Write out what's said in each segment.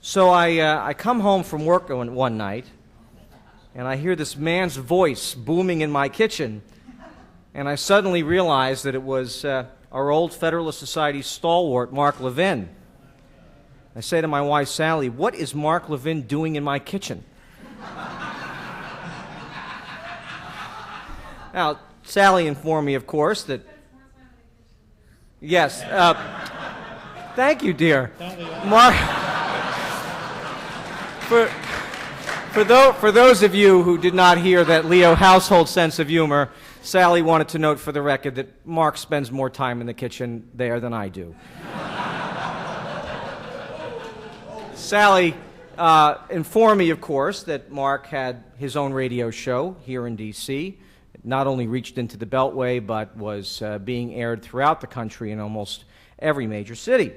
So I come home from work one night, and I hear this man's voice booming in my kitchen, and I suddenly realize that it was our old Federalist Society stalwart, Mark Levin. I say to my wife, Sally, "What is Mark Levin doing in my kitchen?" Now, Sally informed me, of course, that... Yes. Thank you, dear. Mark... For those of you who did not hear that Leo household sense of humor, Sally wanted to note for the record that Mark spends more time in the kitchen there than I do. Sally informed me, of course, that Mark had his own radio show here in D.C. It not only reached into the Beltway, but was being aired throughout the country in almost every major city.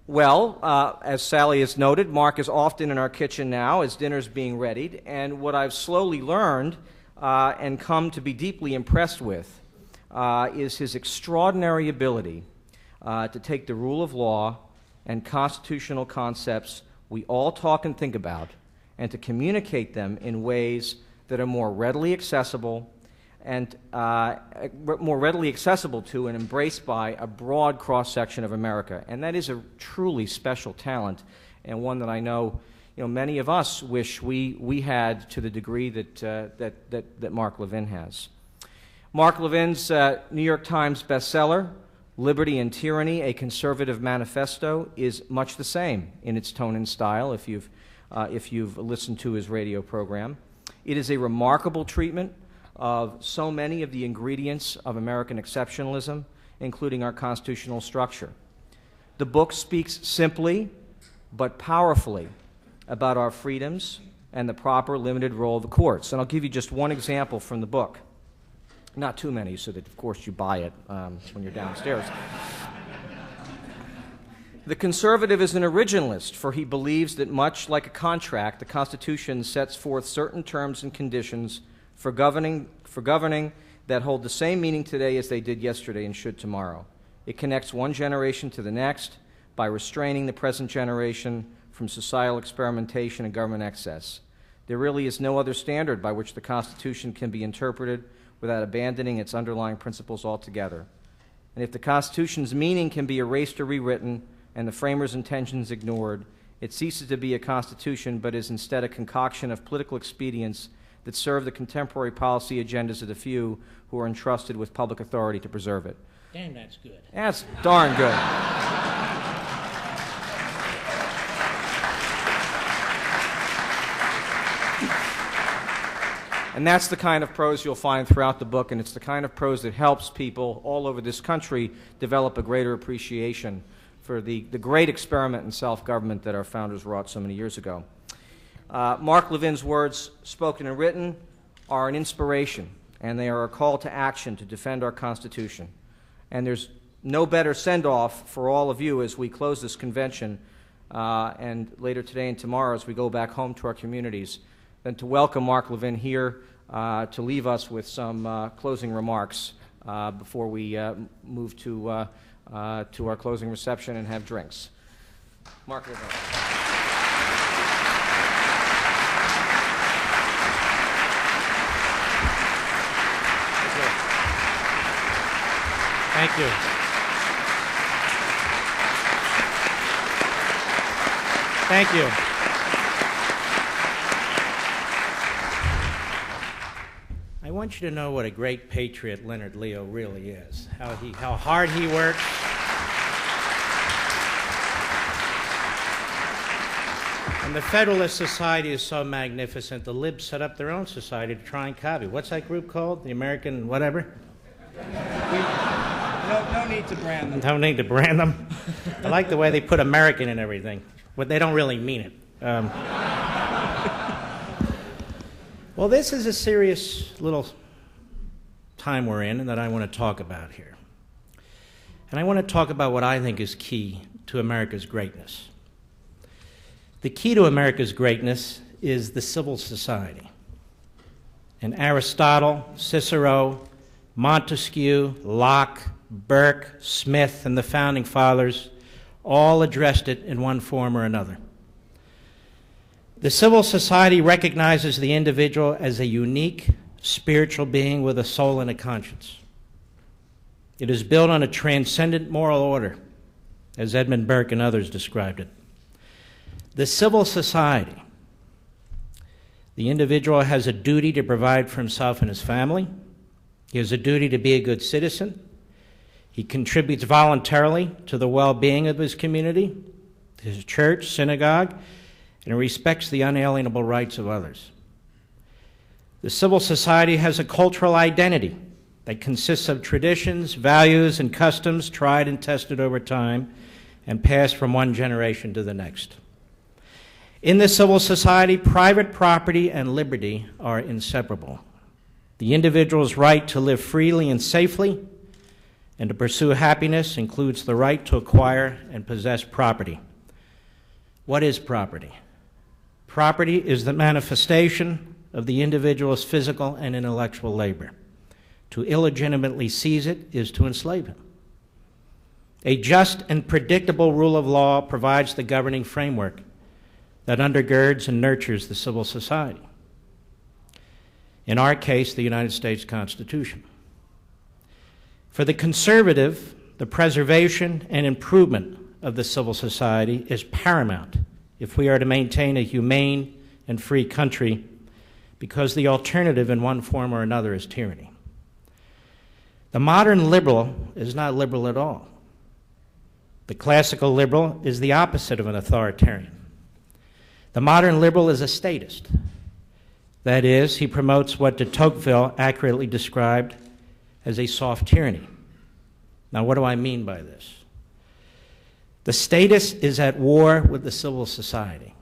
Well, as Sally has noted, Mark is often in our kitchen now as dinner's being readied, and what I've slowly learned and come to be deeply impressed with is his extraordinary ability to take the rule of law and constitutional concepts we all talk and think about and to communicate them in ways that are more readily accessible and more readily accessible to and embraced by a broad cross-section of America. And that is a truly special talent, and one that I know, many of us wish we had to the degree that Mark Levin has. Mark Levin's New York Times bestseller, Liberty and Tyranny, A Conservative Manifesto, is much the same in its tone and style if you've listened to his radio program. It is a remarkable treatment of so many of the ingredients of American exceptionalism, including our constitutional structure. The book speaks simply but powerfully about our freedoms and the proper limited role of the courts. And I'll give you just one example from the book. Not too many, so that, of course, you buy it when you're downstairs. The conservative is an originalist, for he believes that much like a contract, the Constitution sets forth certain terms and conditions for governing that hold the same meaning today as they did yesterday and should tomorrow. It connects one generation to the next by restraining the present generation from societal experimentation and government excess. There really is no other standard by which the Constitution can be interpreted without abandoning its underlying principles altogether. And if the Constitution's meaning can be erased or rewritten and the framers' intentions ignored, it ceases to be a Constitution but is instead a concoction of political expedients that serve the contemporary policy agendas of the few who are entrusted with public authority to preserve it. Damn, that's good. That's darn good. And that's the kind of prose you'll find throughout the book, and it's the kind of prose that helps people all over this country develop a greater appreciation for the great experiment in self-government that our founders wrought so many years ago. Mark Levin's words, spoken and written, are an inspiration, and they are a call to action to defend our Constitution. And there's no better send-off for all of you as we close this convention and later today and tomorrow as we go back home to our communities than to welcome Mark Levin here to leave us with some closing remarks before we move to our closing reception and have drinks. Mark Levin. Thank you. Thank you. I want you to know what a great patriot Leonard Leo really is, how hard he works. And the Federalist Society is so magnificent, the libs set up their own society to try and copy. What's that group called? The American whatever? No need to brand them. Don't need to brand them. I like the way they put American in everything, but they don't really mean it. Well, this is a serious little time we're in and that I want to talk about here. And I want to talk about what I think is key to America's greatness. The key to America's greatness is the civil society. And Aristotle, Cicero, Montesquieu, Locke, Burke, Smith, and the Founding Fathers all addressed it in one form or another. The civil society recognizes the individual as a unique spiritual being with a soul and a conscience. It is built on a transcendent moral order, as Edmund Burke and others described it. The civil society, the individual has a duty to provide for himself and his family. He has a duty to be a good citizen. He contributes voluntarily to the well-being of his community, his church, synagogue, and respects the unalienable rights of others. The civil society has a cultural identity that consists of traditions, values, and customs tried and tested over time and passed from one generation to the next. In the civil society, private property and liberty are inseparable. The individual's right to live freely and safely and to pursue happiness includes the right to acquire and possess property. What is property? Property is the manifestation of the individual's physical and intellectual labor. To illegitimately seize it is to enslave him. A just and predictable rule of law provides the governing framework that undergirds and nurtures the civil society. In our case, the United States Constitution. For the conservative, the preservation and improvement of the civil society is paramount if we are to maintain a humane and free country, because the alternative in one form or another is tyranny. The modern liberal is not liberal at all. The classical liberal is the opposite of an authoritarian. The modern liberal is a statist. That is, he promotes what de Tocqueville accurately described as a soft tyranny. Now, what do I mean by this? The statist is at war with the civil society.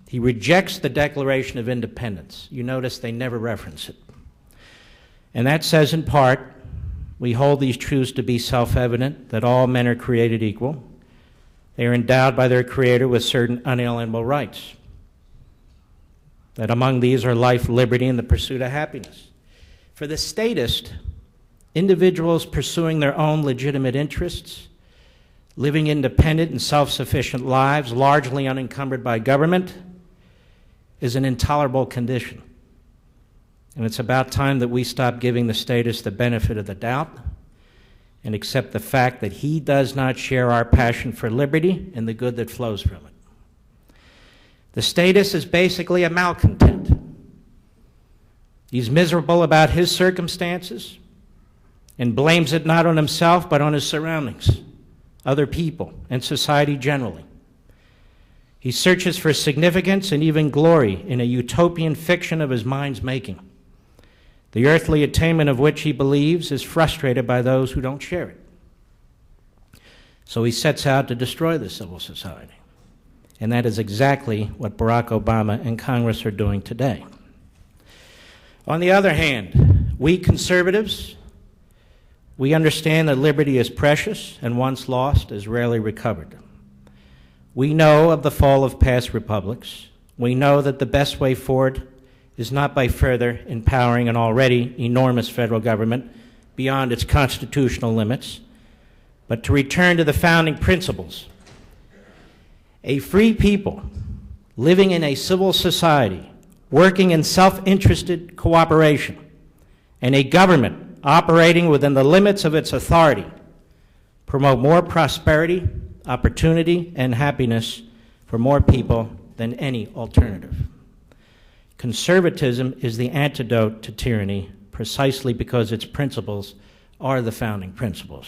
He rejects the Declaration of Independence. You notice they never reference it. And that says, in part, we hold these truths to be self-evident, that all men are created equal. They are endowed by their Creator with certain unalienable rights. That among these are life, liberty, and the pursuit of happiness. For the statist, individuals pursuing their own legitimate interests, living independent and self-sufficient lives, largely unencumbered by government, is an intolerable condition. And it's about time that we stop giving the statist the benefit of the doubt and accept the fact that he does not share our passion for liberty and the good that flows from it. The statist is basically a malcontent. He's miserable about his circumstances and blames it not on himself but on his surroundings, other people, and society generally. He searches for significance and even glory in a utopian fiction of his mind's making, the earthly attainment of which he believes is frustrated by those who don't share it. So he sets out to destroy the civil society. And that is exactly what Barack Obama and Congress are doing today. On the other hand, we conservatives, we understand that liberty is precious and once lost is rarely recovered. We know of the fall of past republics. We know that the best way forward is not by further empowering an already enormous federal government beyond its constitutional limits, but to return to the founding principles. A free people living in a civil society, working in self-interested cooperation, and a government operating within the limits of its authority promote more prosperity, opportunity, and happiness for more people than any alternative. Conservatism is the antidote to tyranny precisely because its principles are the founding principles.